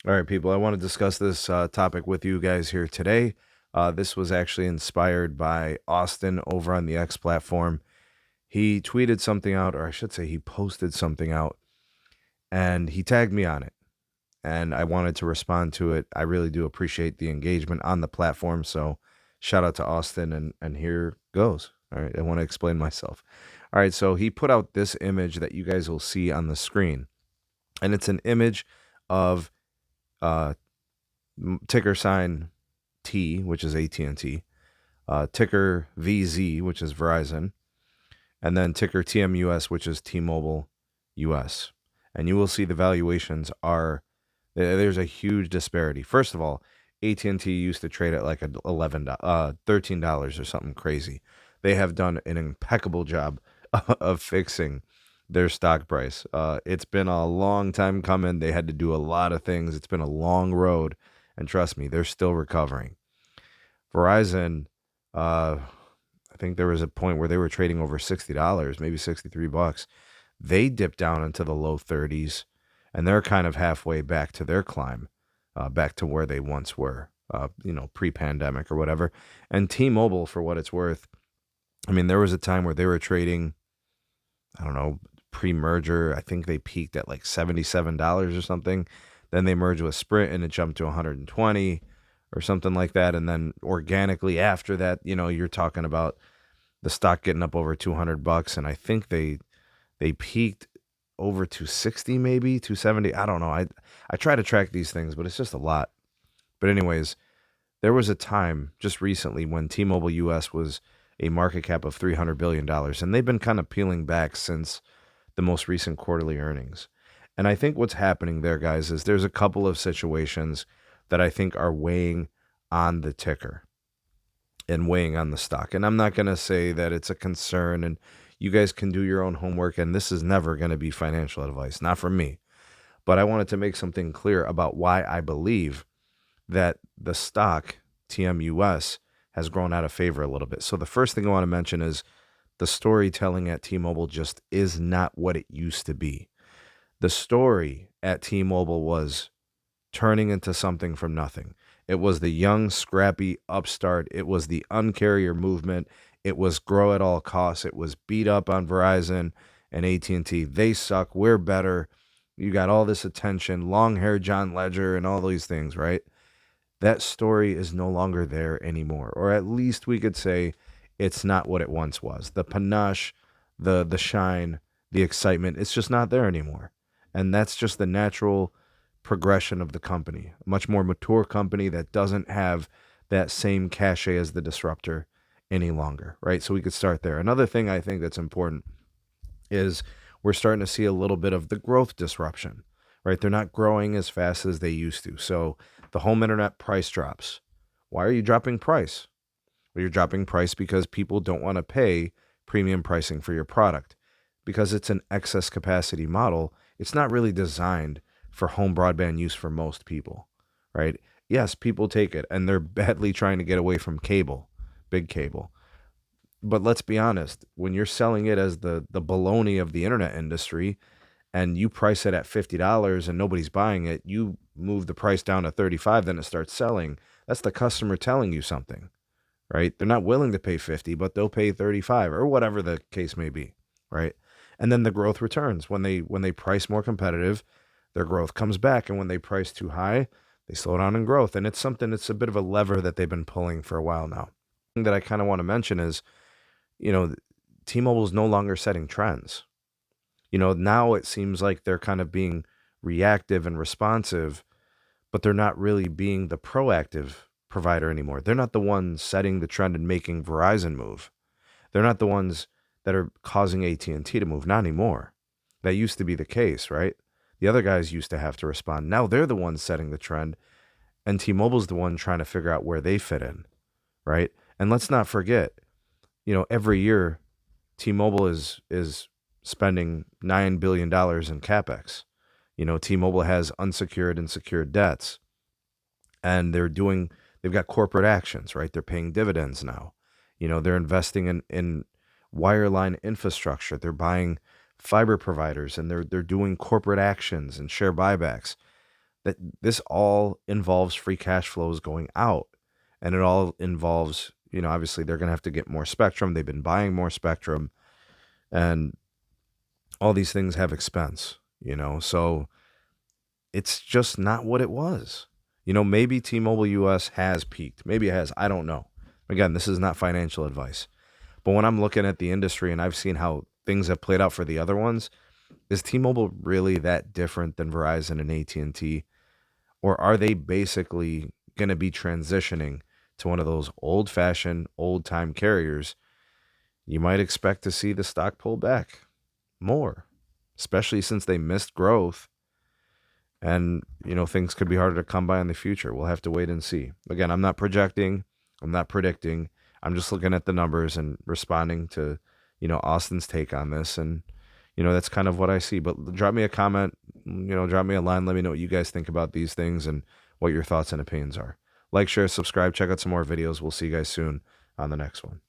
All right, people, I want to discuss this topic with you guys here today. This was actually inspired by Austin over on the X platform. He tweeted something out, or I should say, he posted something out, and he tagged me on it. And I wanted to respond to it. I really do appreciate the engagement on the platform. So, shout out to Austin, and here goes. All right, I want to explain myself. All right, so he put out this image that you guys will see on the screen, and it's an image of uh, ticker sign T, which is AT&T, ticker VZ, which is Verizon, and then ticker TMUS, which is T-Mobile US. And you will see the valuations are, there's a huge disparity. First of all, AT&T used to trade at like $13 or something crazy. They have done an impeccable job of fixing their stock price. It's been a long time coming. They had to do a lot of things. It's been a long road. And trust me, they're still recovering. Verizon, I think there was a point where they were trading over $60, maybe $63. They dipped down into the low 30s, and they're kind of halfway back to their climb, back to where they once were, pre-pandemic or whatever. And T-Mobile, for what it's worth, I mean, there was a time where they were trading, I don't know, pre-merger. I think they peaked at like $77 or something. Then they merged with Sprint, and it jumped to 120 or something like that. And then organically after that, you're talking about the stock getting up over $200. And I think they peaked over 260, maybe 270. I don't know. I try to track these things, but it's just a lot. But anyways, there was a time just recently when T-Mobile US was a market cap of $300 billion. And they've been kind of peeling back since the most recent quarterly earnings. And I think what's happening there, guys, is there's a couple of situations that I think are weighing on the ticker and weighing on the stock. And I'm not going to say that it's a concern, and you guys can do your own homework, and this is never going to be financial advice, not from me. But I wanted to make something clear about why I believe that the stock, TMUS, has grown out of favor a little bit. So the first thing I want to mention is the storytelling at T-Mobile just is not what it used to be. The story at T-Mobile was turning into something from nothing. It was the young, scrappy upstart. It was the uncarrier movement. It was grow at all costs. It was beat up on Verizon and AT&T. They suck. We're better. You got all this attention, long hair John Ledger and all these things, right? That story is no longer there anymore. Or at least we could say it's not what it once was. The panache, the shine, the excitement, it's just not there anymore. And that's just the natural progression of the company. A much more mature company that doesn't have that same cachet as the disruptor any longer, right? So we could start there. Another thing I think that's important is we're starting to see a little bit of the growth disruption, right? They're not growing as fast as they used to. So the home internet price drops. Why are you dropping price? Well, you're dropping price because people don't want to pay premium pricing for your product because it's an excess capacity model. It's not really designed for home broadband use for most people, right? Yes, people take it, and they're badly trying to get away from cable, big cable. But let's be honest, when you're selling it as the baloney of the internet industry and you price it at $50 and nobody's buying it, you move the price down to 35, then it starts selling. That's the customer telling you something, right? They're not willing to pay 50, but they'll pay 35 or whatever the case may be, right? And then the growth returns. When they price more competitive, their growth comes back. And when they price too high, they slow down in growth. And it's a bit of a lever that they've been pulling for a while now. The thing that I kind of want to mention is, T-Mobile is no longer setting trends. Now it seems like they're kind of being reactive and responsive, but they're not really being the proactive provider anymore. They're not the ones setting the trend and making Verizon move. They're not the ones that are causing AT&T to move. Not anymore. That used to be the case, right? The other guys used to have to respond. Now they're the ones setting the trend, and T-Mobile's the one trying to figure out where they fit in, right? And let's not forget, every year T-Mobile is spending $9 billion in CapEx. T-Mobile has unsecured and secured debts, and they've got corporate actions, right? They're paying dividends now. They're investing in wireline infrastructure. They're buying fiber providers, and they're doing corporate actions and share buybacks. that this all involves free cash flows going out, and it all involves, obviously they're going to have to get more spectrum. They've been buying more spectrum, and all these things have expense, so it's just not what it was. Maybe T-Mobile US has peaked. Maybe it has. I don't know. Again, this is not financial advice. But when I'm looking at the industry and I've seen how things have played out for the other ones, is T-Mobile really that different than Verizon and AT&T? Or are they basically going to be transitioning to one of those old-fashioned, old-time carriers? You might expect to see the stock pull back more, especially since they missed growth. And, things could be harder to come by in the future. We'll have to wait and see. Again, I'm not projecting. I'm not predicting. I'm just looking at the numbers and responding to, Austin's take on this. And, that's kind of what I see. But drop me a comment, drop me a line. Let me know what you guys think about these things and what your thoughts and opinions are. Like, share, subscribe, check out some more videos. We'll see you guys soon on the next one.